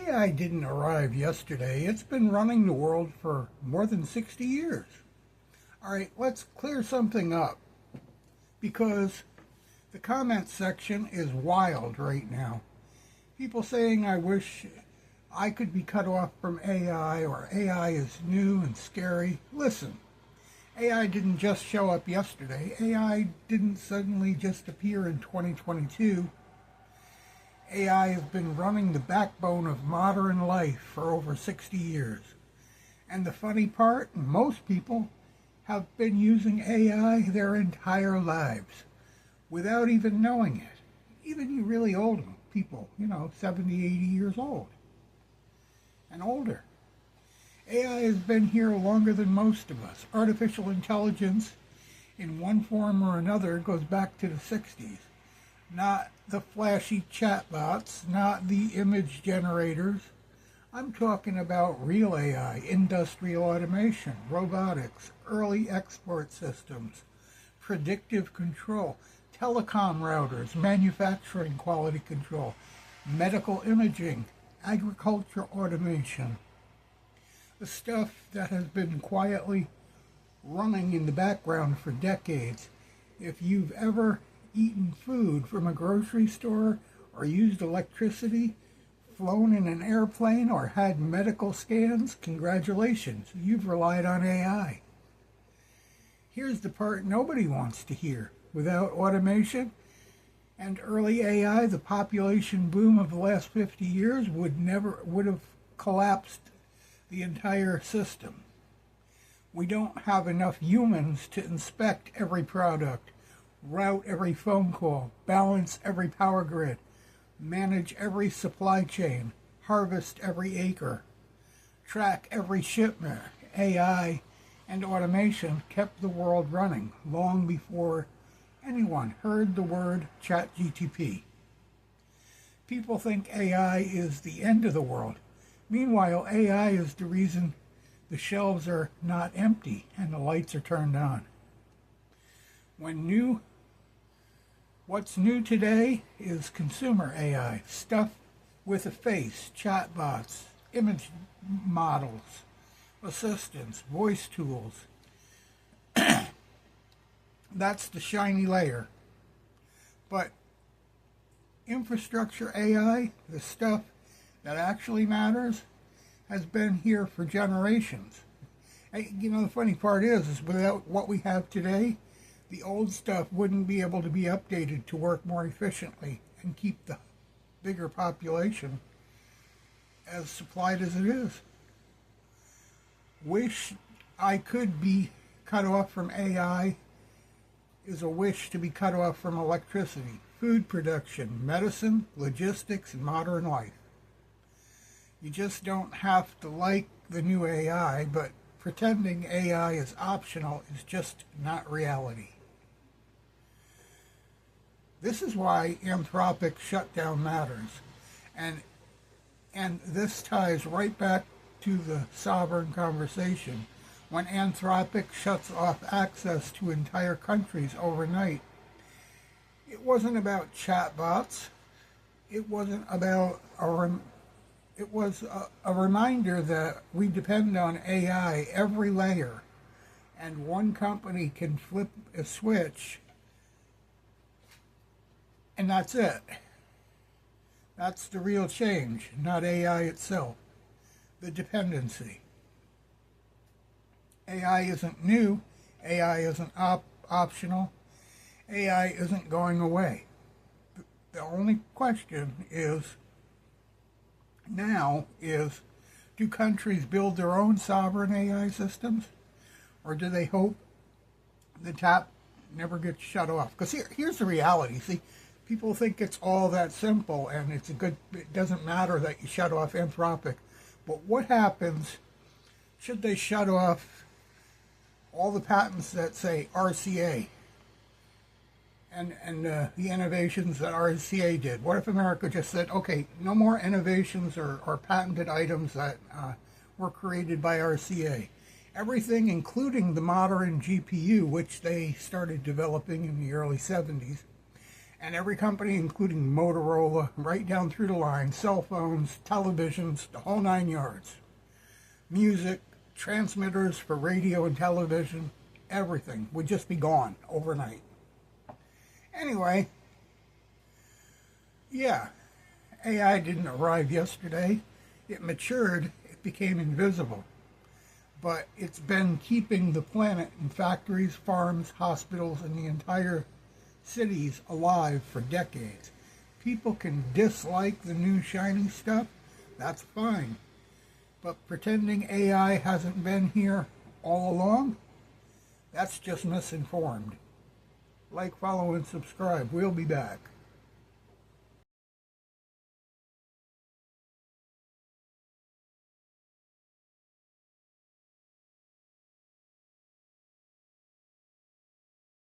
AI didn't arrive yesterday. It's been running the world for more than 60 years. All right, let's clear something up because the comment section is wild right now. People saying, I wish I could be cut off from AI, or AI is new and scary. Listen, AI didn't just show up yesterday. AI didn't suddenly just appear in 2022. AI has been running the backbone of modern life for over 60 years. And the funny part, most people have been using AI their entire lives without even knowing it. Even you really old people, 70, 80 years old and older. AI has been here longer than most of us. Artificial intelligence, in one form or another, goes back to the 60s. Not the flashy chatbots, not the image generators. I'm talking about real AI, industrial automation, robotics, early export systems, predictive control, telecom routers, manufacturing quality control, medical imaging, agriculture automation. The stuff that has been quietly running in the background for decades. If you've ever eaten food from a grocery store, or used electricity, flown in an airplane, or had medical scans, congratulations, you've relied on AI. Here's the part nobody wants to hear. Without automation and early AI, the population boom of the last 50 years would have collapsed the entire system. We don't have enough humans to inspect every product, route every phone call, balance every power grid, manage every supply chain, harvest every acre, track every shipment. AI and automation kept the world running long before anyone heard the word ChatGTP. People think AI is the end of the world. Meanwhile, AI is the reason the shelves are not empty and the lights are turned on. What's new today is consumer AI, stuff with a face, chatbots, image models, assistants, voice tools. That's the shiny layer. But infrastructure AI, the stuff that actually matters, has been here for generations. The funny part is without what we have today, the old stuff wouldn't be able to be updated to work more efficiently and keep the bigger population as supplied as it is. Wish I could be cut off from AI is a wish to be cut off from electricity, food production, medicine, logistics, and modern life. You just don't have to like the new AI, but pretending AI is optional is just not reality. This is why Anthropic shutdown matters. And this ties right back to the sovereign conversation. When Anthropic shuts off access to entire countries overnight, it wasn't about chatbots. It wasn't about it was a reminder that we depend on AI every layer, and one company can flip a switch, and that's it. That's the real change, not AI itself. The dependency. AI isn't new. AI isn't optional. AI isn't going away. The only question now is, do countries build their own sovereign AI systems? Or do they hope the tap never gets shut off? Because here's the reality. See, people think it's all that simple and it doesn't matter that you shut off Anthropic. But what happens should they shut off all the patents that say RCA and the innovations that RCA did? What if America just said, okay, no more innovations or patented items that were created by RCA? Everything, including the modern GPU, which they started developing in the early 70s, And every company, including Motorola, right down through the line, cell phones, televisions, the whole 9 yards. Music, transmitters for radio and television, everything would just be gone overnight. Anyway, yeah, AI didn't arrive yesterday. It matured, it became invisible. But it's been keeping the planet and factories, farms, hospitals, and the entire cities alive for decades. People can dislike the new shiny stuff, that's fine. But pretending AI hasn't been here all along, that's just misinformed. Like, follow, and subscribe. We'll be back.